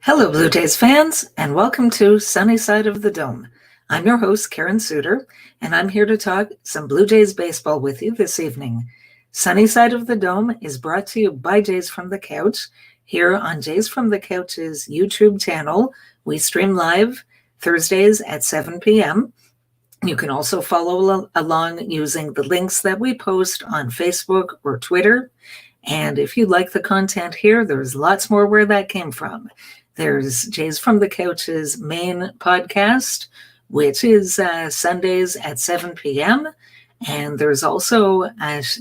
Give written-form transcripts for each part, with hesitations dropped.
Hello, Blue Jays fans, and welcome to Sunny Side of the Dome. I'm your host, Karen Soutar, and I'm here to talk some Blue Jays baseball with you this evening. Sunny Side of the Dome is brought to you by Jays from the Couch. Here on Jays from the Couch's YouTube channel, we stream live Thursdays at 7 p.m. You can also follow along using the links that we post on Facebook or Twitter. And if you like the content here, there's lots more where that came from. There's Jays from the Couch's main podcast, which is Sundays at 7 p.m. And there's also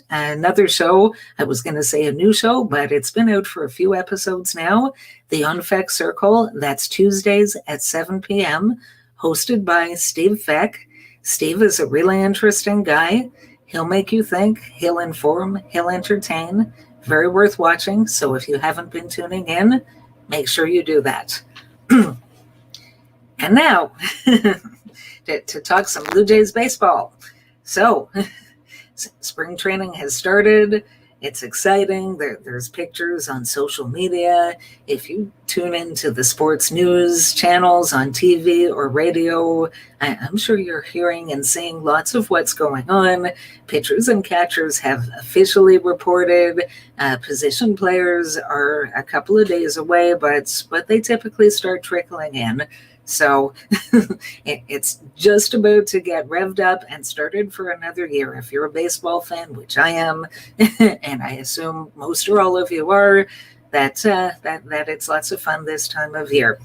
another show. I was going to say a new show, but it's been out for a few episodes now. The Unfeck Circle, that's Tuesdays at 7 p.m., hosted by Steve Feck. Steve is a really interesting guy. He'll make you think, he'll inform, he'll entertain. Very worth watching. So if you haven't been tuning in, make sure you do that. And now, to talk some Blue Jays baseball. So, spring training has started. It's exciting. There's pictures on social media. If you tune into the sports news channels on TV or radio, I'm sure you're hearing and seeing lots of what's going on. Pitchers and catchers have officially reported. Position players are a couple of days away, but they typically start trickling in. So it's just about to get revved up and started for another year. If you're a baseball fan, which I am, and I assume most or all of you are, that it's lots of fun this time of year.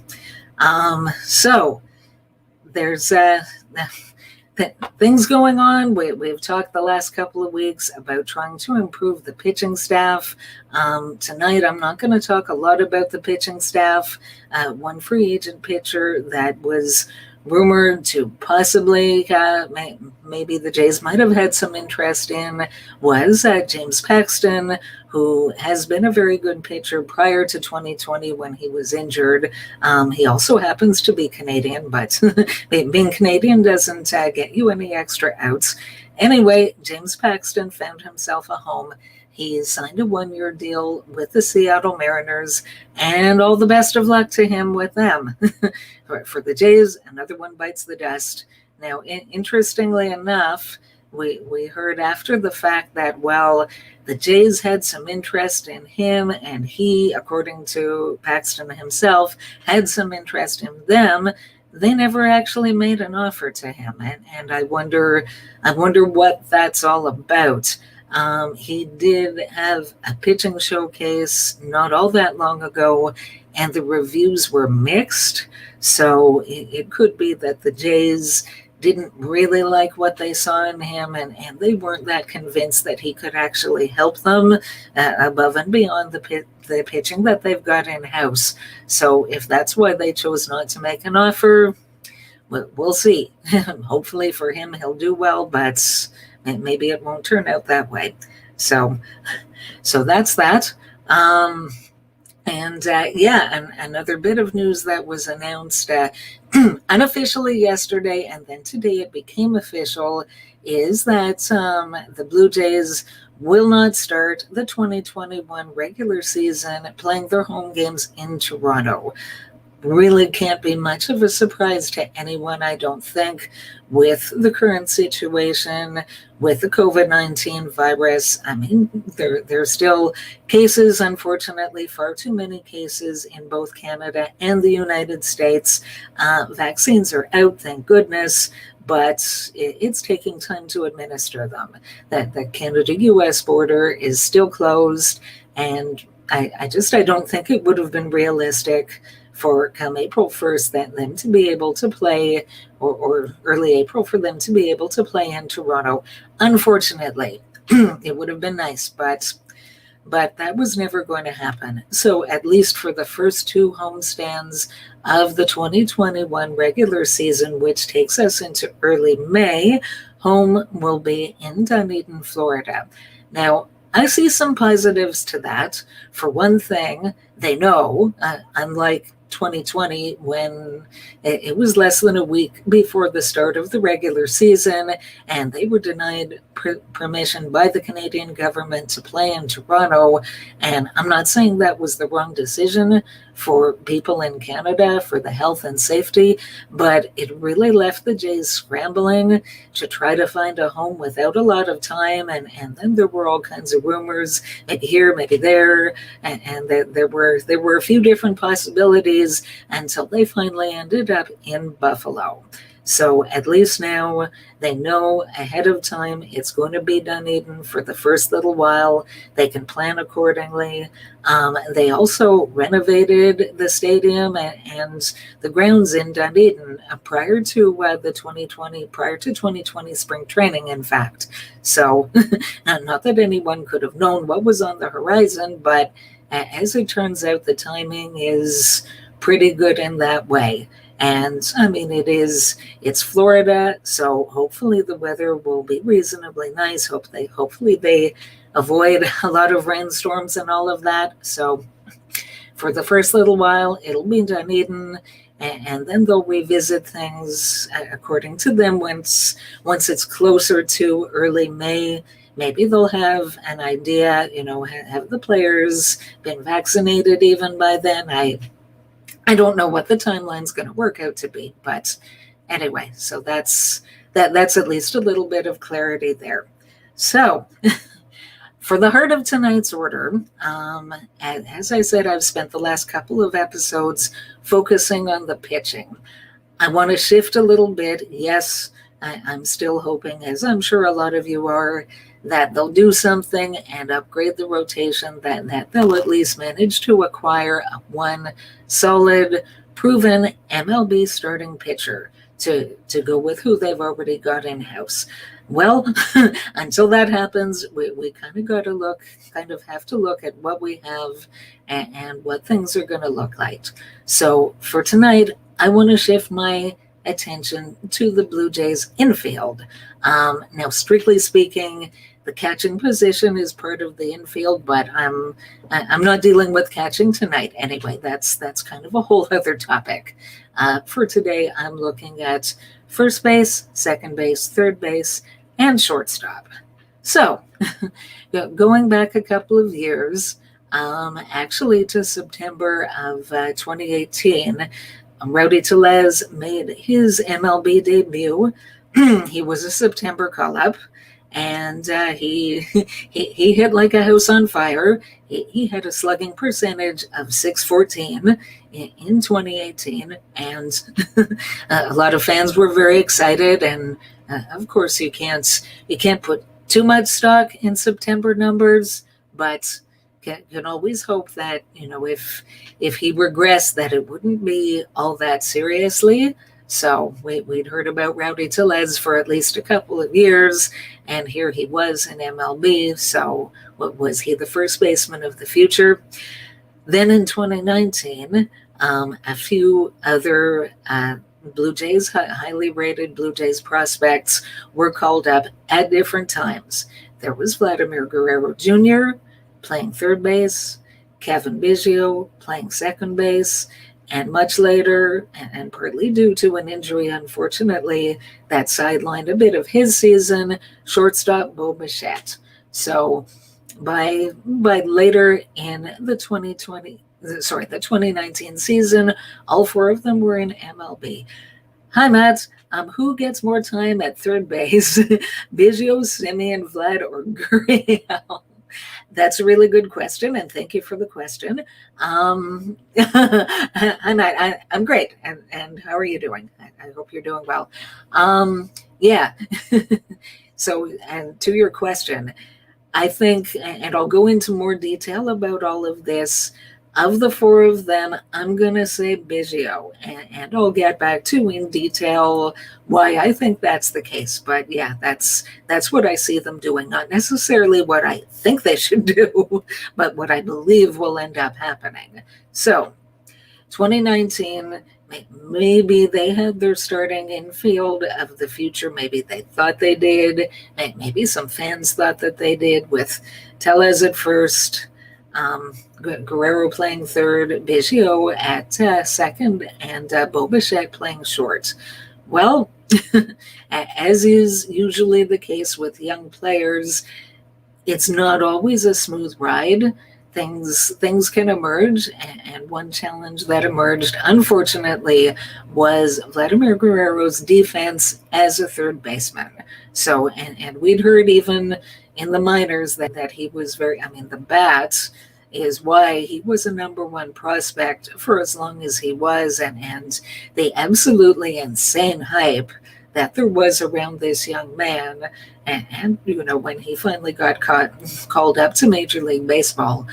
So there's things going on. We've talked the last couple of weeks about trying to improve the pitching staff. Tonight, I'm not going to talk a lot about the pitching staff. One free agent pitcher that was rumored to possibly, maybe the Jays might have had some interest in, was James Paxton, who has been a very good pitcher prior to 2020 when he was injured. He also happens to be Canadian, but being Canadian doesn't get you any extra outs. Anyway, James Paxton found himself a home. He signed a one-year deal with the Seattle Mariners, and all the best of luck to him with them. For the Jays, another one bites the dust. Now, interestingly enough, we heard after the fact that, well, the Jays had some interest in him, and he, according to Paxton himself, had some interest in them. They never actually made an offer to him, and I wonder what that's all about. He did have a pitching showcase not all that long ago, and the reviews were mixed. So it could be that the Jays didn't really like what they saw in him, and they weren't that convinced that he could actually help them above and beyond the pitching that they've got in-house. So if that's why they chose not to make an offer, we'll see. Hopefully for him, he'll do well, but maybe it won't turn out that way. So that's that. And another bit of news that was announced unofficially yesterday, and then today it became official, is that the Blue Jays will not start the 2021 regular season playing their home games in Toronto. Really can't be much of a surprise to anyone, I don't think, with the current situation with the COVID-19 virus. I mean, there's still cases, unfortunately, far too many cases in both Canada and the United States. Vaccines are out, thank goodness, but it's taking time to administer them. That the Canada-US border is still closed, and I don't think it would have been realistic for come April 1st, them to be able to play, or early April for them to be able to play in Toronto. Unfortunately, it would have been nice, but that was never going to happen. So at least for the first two homestands of the 2021 regular season, which takes us into early May, home will be in Dunedin, Florida. Now, I see some positives to that. For one thing, they know, unlike 2020, when it was less than a week before the start of the regular season, and they were denied permission by the Canadian government to play in Toronto. And I'm not saying that was the wrong decision for people in Canada for the health and safety, but it really left the Jays scrambling to try to find a home without a lot of time. And then there were all kinds of rumors, maybe here, maybe there, and there were a few different possibilities until they finally ended up in Buffalo. So at least now they know ahead of time it's going to be Dunedin for the first little while. They can plan accordingly. They also renovated the stadium and the grounds in Dunedin prior to 2020 spring training, in fact. So not that anyone could have known what was on the horizon, but as it turns out, the timing is pretty good in that way. And I mean, it's Florida, so hopefully the weather will be reasonably nice. Hopefully they avoid a lot of rainstorms and all of that. So for the first little while, it'll be Dunedin, and then they'll revisit things according to them once it's closer to early May. Maybe they'll have an idea, have the players been vaccinated even by then? I don't know what the timeline's going to work out to be, but anyway, so that's at least a little bit of clarity there. So for the heart of tonight's order, as I said, I've spent the last couple of episodes focusing on the pitching. I want to shift a little bit. Yes, I'm still hoping, as I'm sure a lot of you are, that they'll do something and upgrade the rotation, that they'll at least manage to acquire one solid, proven MLB starting pitcher to go with who they've already got in-house. Well, until that happens, we kind of have to look at what we have and what things are going to look like. So for tonight, I want to shift my attention to the Blue Jays infield. Now, strictly speaking, the catching position is part of the infield, but I'm not dealing with catching tonight. Anyway, that's kind of a whole other topic. For today, I'm looking at first base, second base, third base, and shortstop. So, going back a couple of years, actually to September of 2018, Rowdy Tellez made his MLB debut. He was a September call-up, and he hit like a house on fire. He had a slugging percentage of .614 in 2018, and a lot of fans were very excited. And of course, you can't put too much stock in September numbers, but can always hope that if he regressed, that it wouldn't be all that seriously. So we'd heard about Rowdy Tellez for at least a couple of years, and here he was in MLB. So was he the first baseman of the future? Then in 2019, a few other Blue Jays, highly rated Blue Jays prospects were called up at different times. There was Vladimir Guerrero Jr. playing third base, Kevin Biggio playing second base, and much later, and partly due to an injury, unfortunately, that sidelined a bit of his season, shortstop Bo Bichette. So by later in the 2019 season, all four of them were in MLB. Hi, Matt. Who gets more time at third base? Biggio, Simeone, Vlad, or Guerrero? That's a really good question, and thank you for the question. And I'm great. And how are you doing? I hope you're doing well. Yeah. So, and to your question, I think, and I'll go into more detail about all of this. Of the four of them, I'm going to say Biggio, and I'll get back to in detail why I think that's the case. But yeah, that's what I see them doing, not necessarily what I think they should do, but what I believe will end up happening. So 2019, maybe they had their starting infield of the future. Maybe they thought they did. Maybe some fans thought that they did, with Tellez at first, Guerrero playing third, Biggio at second, and Bo Bichette playing short. Well, as is usually the case with young players, it's not always a smooth ride. things can emerge, and one challenge that emerged, unfortunately, was Vladimir Guerrero's defense as a third baseman. So, and we'd heard even in the minors that he was very, I mean, the bat is why he was a number one prospect for as long as he was, and the absolutely insane hype that there was around this young man. And when he finally got called up to Major League Baseball,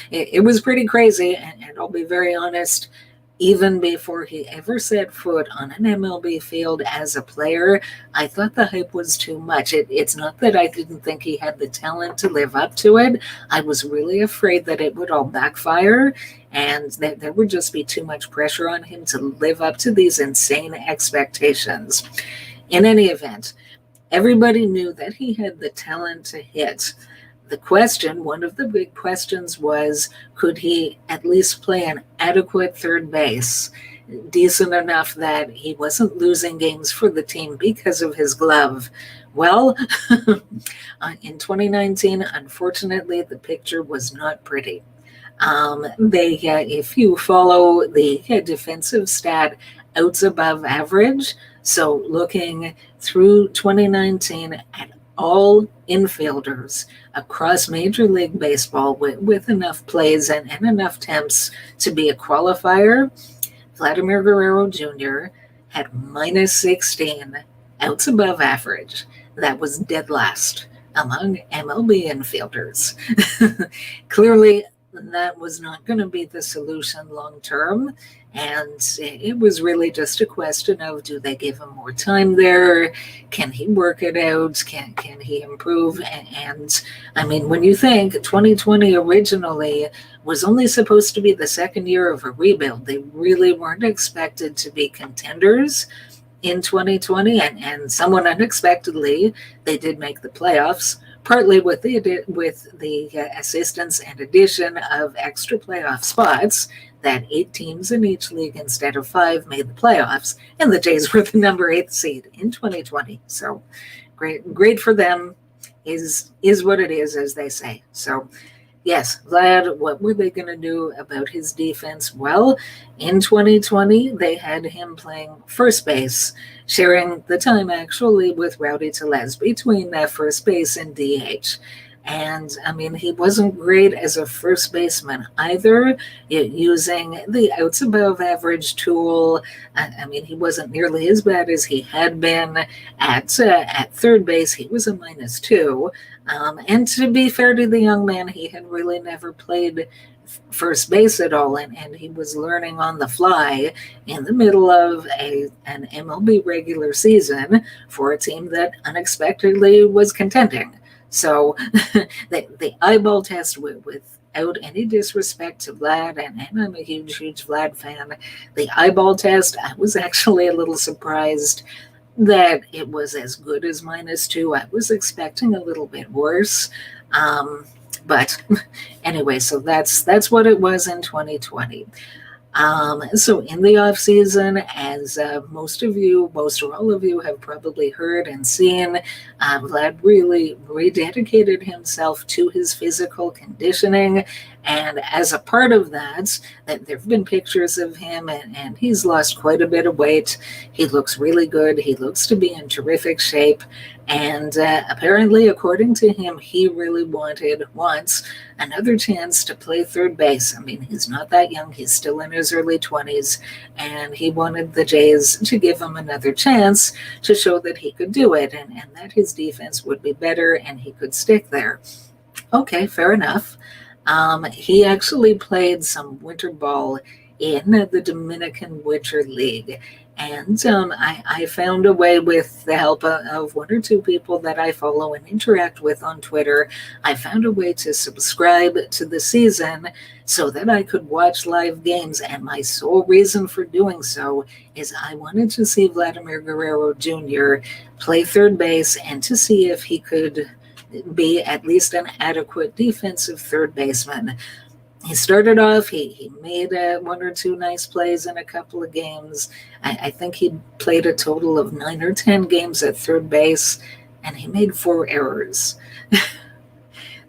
it was pretty crazy. And I'll be very honest, even before he ever set foot on an MLB field as a player, I thought the hype was too much. It's not that I didn't think he had the talent to live up to it. I was really afraid that it would all backfire and that there would just be too much pressure on him to live up to these insane expectations. In any event, everybody knew that he had the talent to hit. The question, one of the big questions was, could he at least play an adequate third base, decent enough that he wasn't losing games for the team because of his glove? Well, in 2019, unfortunately, the picture was not pretty. If you follow the defensive stat, outs above average, so looking through 2019 at all infielders across Major League Baseball with enough plays and enough attempts to be a qualifier, Vladimir Guerrero Jr. had minus 16 outs above average. That was dead last among MLB infielders. Clearly, that was not going to be the solution long term. And it was really just a question of, do they give him more time there? Can he work it out? Can he improve? And I mean, when you think 2020 originally was only supposed to be the second year of a rebuild, they really weren't expected to be contenders in 2020. And somewhat unexpectedly, they did make the playoffs, partly with the assistance and addition of extra playoff spots, that 8 teams in each league instead of 5 made the playoffs, and the Jays were the number 8 seed in 2020. So great for them is what it is, as they say. So yes, Vlad, what were they going to do about his defense? Well, in 2020, they had him playing first base, sharing the time actually with Rowdy Tellez between that first base and DH. And I mean, he wasn't great as a first baseman either, using the outs above average tool. I mean, he wasn't nearly as bad as he had been at third base. He was a minus 2. And to be fair to the young man, he had really never played first base at all, and he was learning on the fly in the middle of an MLB regular season for a team that unexpectedly was contending. So the eyeball test, without any disrespect to Vlad, and I'm a huge Vlad fan, the eyeball test, I was actually a little surprised that it was as good as minus 2. I was expecting a little bit worse. But anyway, so that's what it was in 2020. So in the off season, as most or all of you have probably heard and seen, Vlad really rededicated himself to his physical conditioning. And as a part of that there have been pictures of him, and he's lost quite a bit of weight. He looks really good. He looks to be in terrific shape. And apparently, according to him, he really wants another chance to play third base. I mean, he's not that young. He's still in his early 20s. And he wanted the Jays to give him another chance to show that he could do it, and that his defense would be better and he could stick there. Okay, fair enough. He actually played some winter ball in the Dominican Winter League. And I found a way, with the help of 1 or 2 people that I follow and interact with on Twitter, I found a way to subscribe to the season so that I could watch live games. And my sole reason for doing so is I wanted to see Vladimir Guerrero Jr. play third base and to see if he could be at least an adequate defensive third baseman. He started off, he made 1 or 2 nice plays in a couple of games. I think he played a total of 9 or 10 games at third base, and he made 4 errors.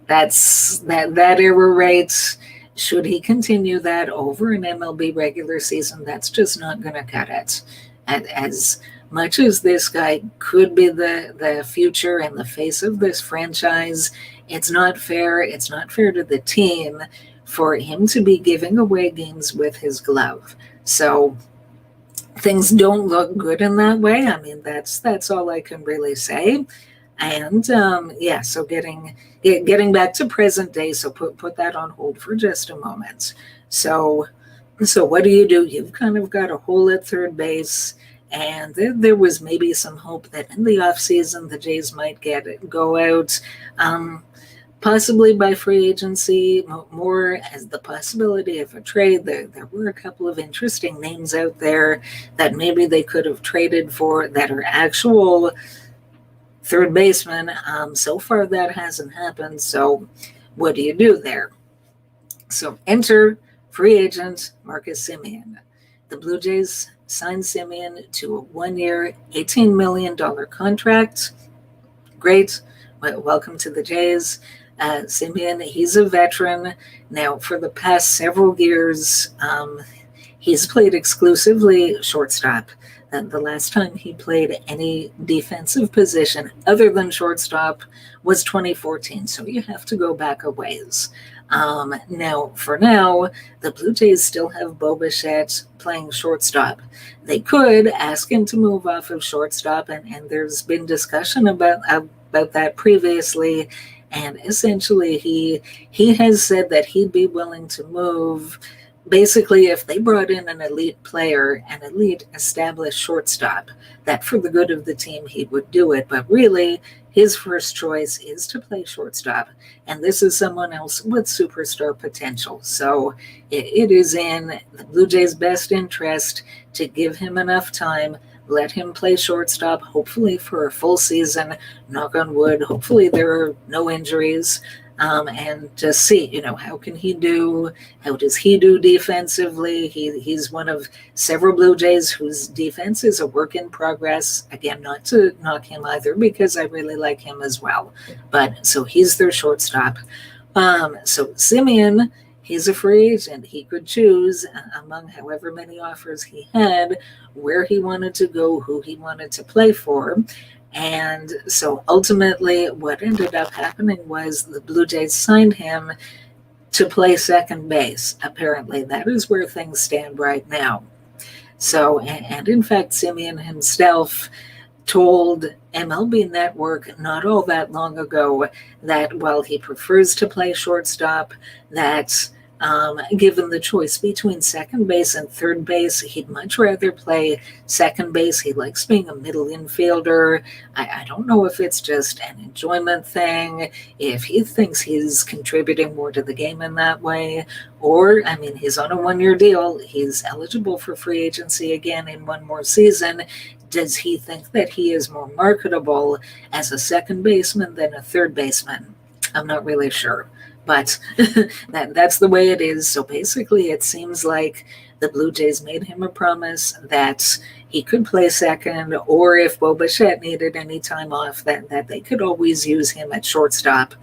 that error rate. Should he continue that over an MLB regular season, that's just not going to cut it. And as much as this guy could be the future and the face of this franchise, it's not fair. It's not fair to the team for him to be giving away games with his glove. So things don't look good in that way. I mean, that's all I can really say. And so getting back to present day, so put that on hold for just a moment. So what do? You've kind of got a hole at third base, and there was maybe some hope that in the offseason the Jays might go out, possibly by free agency, more as the possibility of a trade. There were a couple of interesting names out there that maybe they could have traded for that are actual third baseman. So far that hasn't happened. So what do you do there? So enter free agent Marcus Simeone. The Blue Jays signed Simeone to a 1-year, $18 million contract. Great. Welcome to the Jays. Simeone, he's a veteran. Now, for the past several years, he's played exclusively shortstop. The last time he played any defensive position other than shortstop was 2014, so you have to go back a ways. For now, the Blue Jays still have Bo Bichette playing shortstop. They could ask him to move off of shortstop, and there's been discussion about that previously, and essentially he has said that he'd be willing to move. Basically, if they brought in an elite player, an elite established shortstop, that for the good of the team, he would do it. But really, his first choice is to play shortstop. And this is someone else with superstar potential. So it is in the Blue Jays' best interest to give him enough time, let him play shortstop, hopefully for a full season, knock on wood. Hopefully there are no injuries. And just see, how can he do? How does he do defensively? He's one of several Blue Jays whose defense is a work in progress. Again, not to knock him either, because I really like him as well. But so he's their shortstop. So Simeone, he's a free agent. He could choose among however many offers he had where he wanted to go, who he wanted to play for. And so ultimately what ended up happening was the Blue Jays signed him to play second base. Apparently that is where things stand right now. So, and in fact, Simeone himself told MLB Network not all that long ago that while he prefers to play shortstop, that given the choice between second base and third base, he'd much rather play second base. He likes being a middle infielder. I don't know if it's just an enjoyment thing, if he thinks he's contributing more to the game in that way, or, he's on a 1-year deal. He's eligible for free agency again in one more season. Does he think that he is more marketable as a second baseman than a third baseman? I'm not really sure. But that's the way it is. So basically, it seems like the Blue Jays made him a promise that he could play second, or if Bo Bichette needed any time off, that they could always use him at shortstop,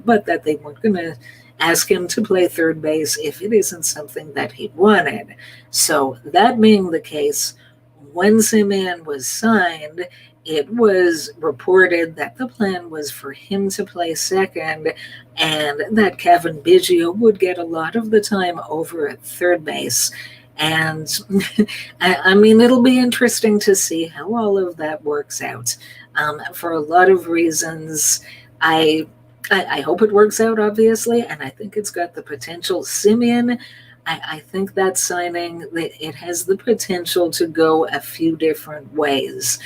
but that they weren't going to ask him to play third base if it isn't something that he wanted. So that being the case, when Simeone was signed, it was reported that the plan was for him to play second and that Kevin Biggio would get a lot of the time over at third base. And it'll be interesting to see how all of that works out. For a lot of reasons, I hope it works out, obviously, and I think it's got the potential. Simeone, I think that signing, it has the potential to go a few different ways.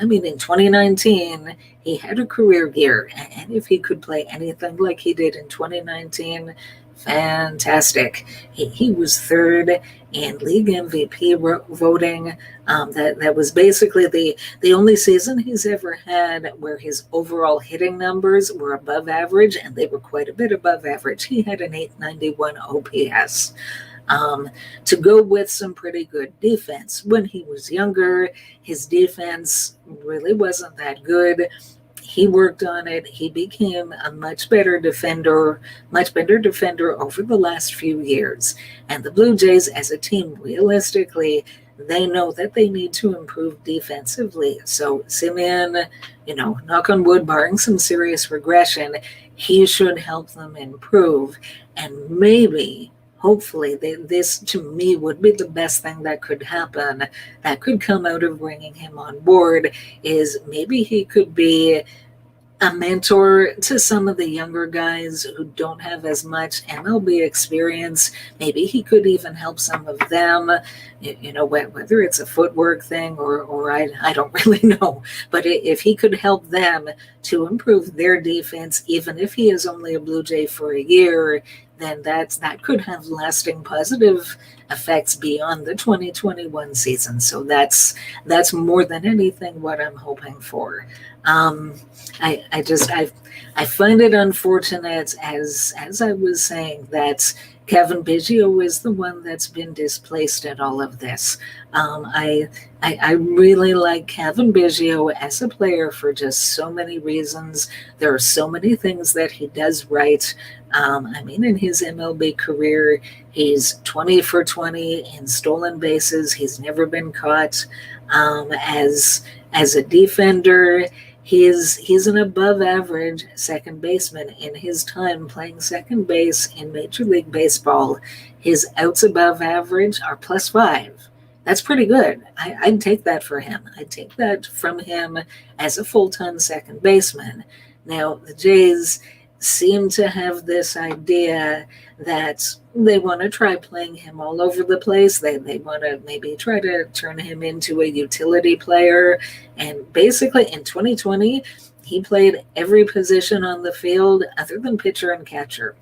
In 2019, he had a career year, and if he could play anything like he did in 2019, fantastic. He was third in league MVP voting. That was basically the only season he's ever had where his overall hitting numbers were above average, and they were quite a bit above average. He had an 891 OPS. To go with some pretty good defense. When he was younger, his defense really wasn't that good. He worked on it. He became a much better defender over the last few years. And the Blue Jays as a team, realistically, they know that they need to improve defensively. So Simeone, knock on wood, barring some serious regression, he should help them improve. And maybe, hopefully, this to me would be the best thing that could happen, that could come out of bringing him on board, is maybe he could be a mentor to some of the younger guys who don't have as much MLB experience. Maybe he could even help some of them, whether it's a footwork thing or I don't really know. But if he could help them to improve their defense, even if he is only a Blue Jay for a year, then that could have lasting positive effects beyond the 2021 season. So that's more than anything what I'm hoping for. I find it unfortunate, as I was saying, that Kevin Biggio is the one that's been displaced in all of this. I really like Kevin Biggio as a player for just so many reasons. There are so many things that he does right. In his MLB career, he's 20 for 20 in stolen bases. He's never been caught. As a defender, he's an above average second baseman. In his time playing second base in Major League Baseball, his outs above average are +5. That's pretty good. I'd take that for him. I'd take that from him as a full-time second baseman. Now, the Jays seem to have this idea that they want to try playing him all over the place. They want to maybe try to turn him into a utility player. And basically in 2020, he played every position on the field other than pitcher and catcher.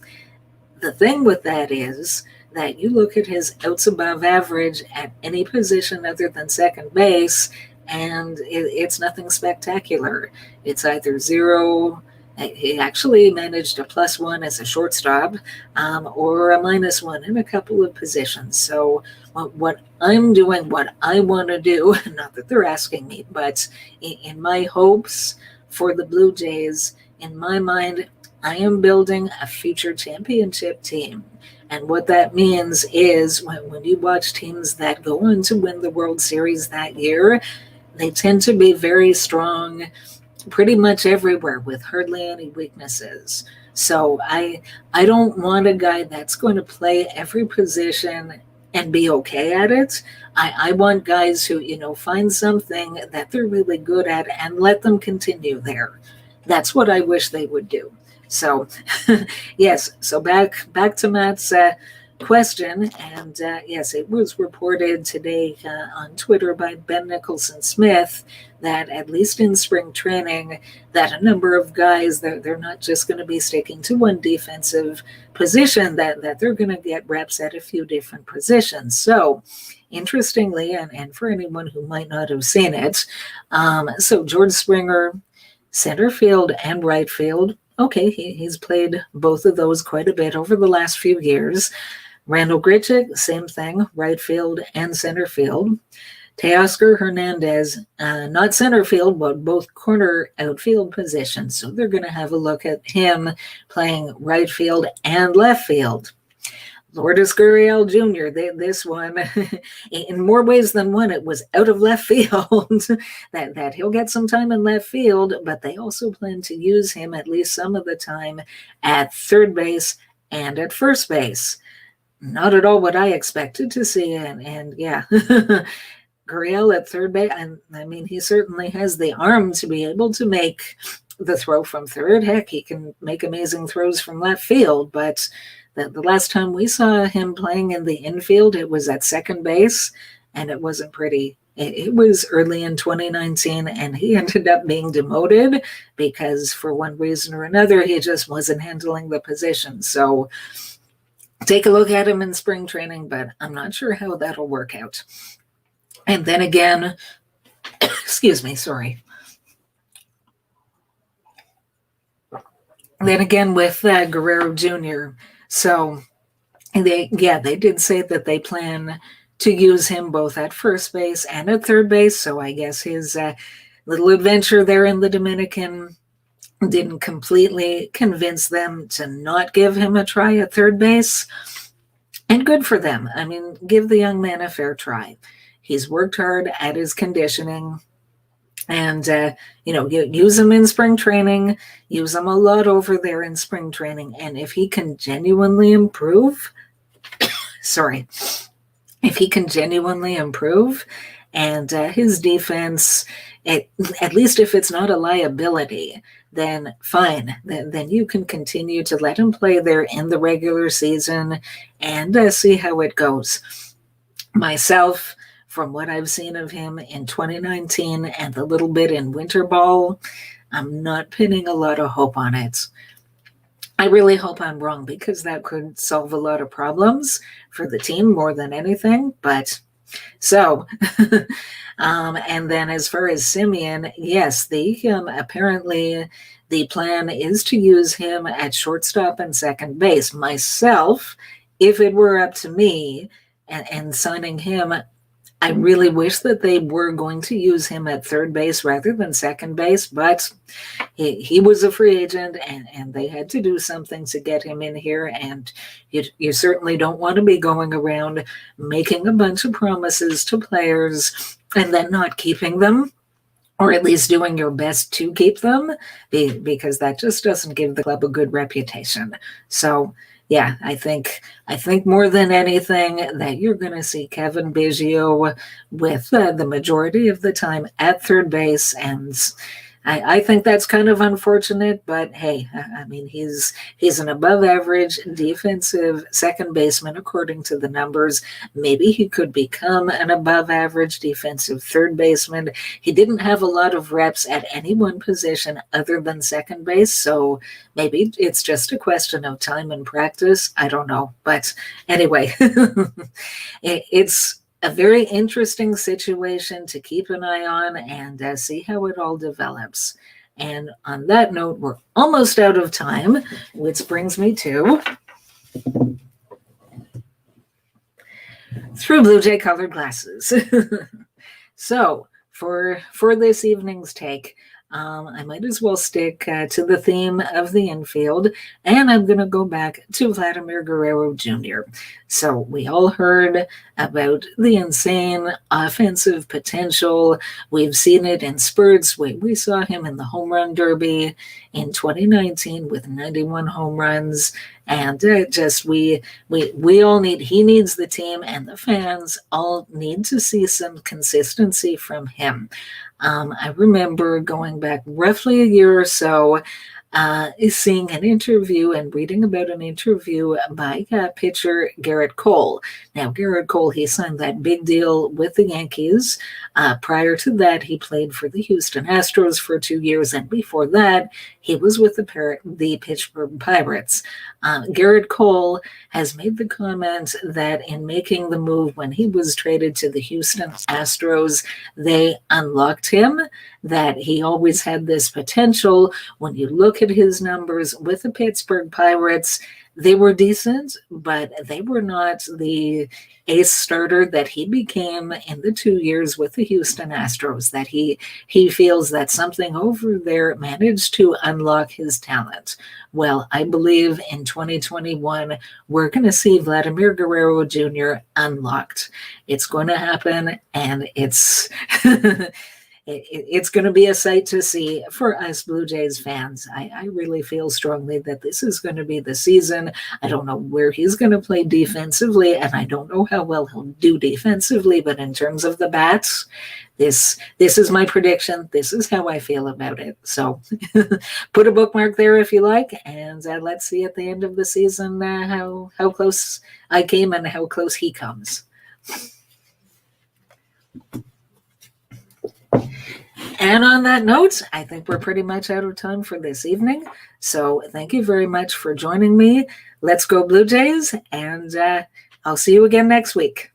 The thing with that is that you look at his outs above average at any position other than second base, and it's nothing spectacular. It's either 0. He actually managed a +1 as a shortstop, or a -1 in a couple of positions. So what I'm doing, what I want to do, not that they're asking me, but in my hopes for the Blue Jays, in my mind, I am building a future championship team. And what that means is when you watch teams that go on to win the World Series that year, they tend to be very strong pretty much everywhere with hardly any weaknesses. So I don't want a guy that's going to play every position and be okay at it. I want guys who, find something that they're really good at and let them continue there. That's what I wish they would do. So, yes, so back to Matt's question, and yes, it was reported today on Twitter by Ben Nicholson Smith that at least in spring training, that a number of guys, they're not just going to be sticking to one defensive position, that they're going to get reps at a few different positions. So interestingly, and for anyone who might not have seen it, so George Springer, center field and right field. Okay, he's played both of those quite a bit over the last few years. Randall Grichuk, same thing, right field and center field. Teoscar Hernandez, not center field, but both corner outfield positions. So they're going to have a look at him playing right field and left field. Lourdes Gurriel Jr., this one, in more ways than one, it was out of left field, that he'll get some time in left field, but they also plan to use him at least some of the time at third base and at first base. Not at all what I expected to see, and yeah, Gurriel at third base, and he certainly has the arm to be able to make the throw from third. Heck, he can make amazing throws from left field, but the last time we saw him playing in the infield, it was at second base, and it wasn't pretty. It was early in 2019, and he ended up being demoted because for one reason or another, he just wasn't handling the position. So take a look at him in spring training, but I'm not sure how that'll work out. And then again, excuse me, sorry. Then again with Guerrero Jr., so they did say that they plan to use him both at first base and at third base. So I guess his little adventure there in the Dominican didn't completely convince them to not give him a try at third base. And good for them. I mean, give the young man a fair try. He's worked hard at his conditioning. And, use him in spring training, use him a lot over there in spring training. And if he can genuinely improve, if he can genuinely improve and his defense, at least if it's not a liability, then fine. Then you can continue to let him play there in the regular season and see how it goes. Myself, from what I've seen of him in 2019 and a little bit in winter ball, I'm not pinning a lot of hope on it. I really hope I'm wrong, because that could solve a lot of problems for the team more than anything. But so, and then as far as Simeone, yes, apparently the plan is to use him at shortstop and second base. Myself, if it were up to me and signing him, I really wish that they were going to use him at third base rather than second base, but he was a free agent, and they had to do something to get him in here, and you certainly don't want to be going around making a bunch of promises to players and then not keeping them, or at least doing your best to keep them, because that just doesn't give the club a good reputation. So yeah, I think more than anything that you're going to see Kevin Biggio with the majority of the time at third base, and I think that's kind of unfortunate, but hey, I mean, he's an above-average defensive second baseman according to the numbers. Maybe he could become an above-average defensive third baseman. He didn't have a lot of reps at any one position other than second base, so maybe it's just a question of time and practice. I don't know, but anyway, it's a very interesting situation to keep an eye on and see how it all develops. And on that note, we're almost out of time, which brings me to Through Blue Jay Colored Glasses. So for this evening's take, I might as well stick to the theme of the infield, and I'm going to go back to Vladimir Guerrero Jr. So we all heard about the insane offensive potential. We've seen it in spurts. We saw him in the home run derby in 2019 with 91 home runs. And we all he needs the team, and the fans all need to see some consistency from him. I remember going back roughly a year or so, seeing an interview and reading about an interview by pitcher Gerrit Cole. Now, Gerrit Cole, he signed that big deal with the Yankees. Prior to that, he played for the Houston Astros for 2 years, and before that, he was with the Pittsburgh Pirates. Gerrit Cole has made the comment that in making the move when he was traded to the Houston Astros, they unlocked him, that he always had this potential. When you look at his numbers with the Pittsburgh Pirates, they were decent, but they were not the ace starter that he became in the 2 years with the Houston Astros, that he feels that something over there managed to unlock his talent. Well, I believe in 2021, we're going to see Vladimir Guerrero Jr. unlocked. It's going to happen, and it's it's going to be a sight to see for us Blue Jays fans. I really feel strongly that this is going to be the season. I don't know where he's going to play defensively, and I don't know how well he'll do defensively, but in terms of the bats, this is my prediction. This is how I feel about it. So put a bookmark there if you like, and let's see at the end of the season how close I came and how close he comes. And on that note, I think we're pretty much out of time for this evening. So thank you very much for joining me. Let's go Blue Jays, and I'll see you again next week.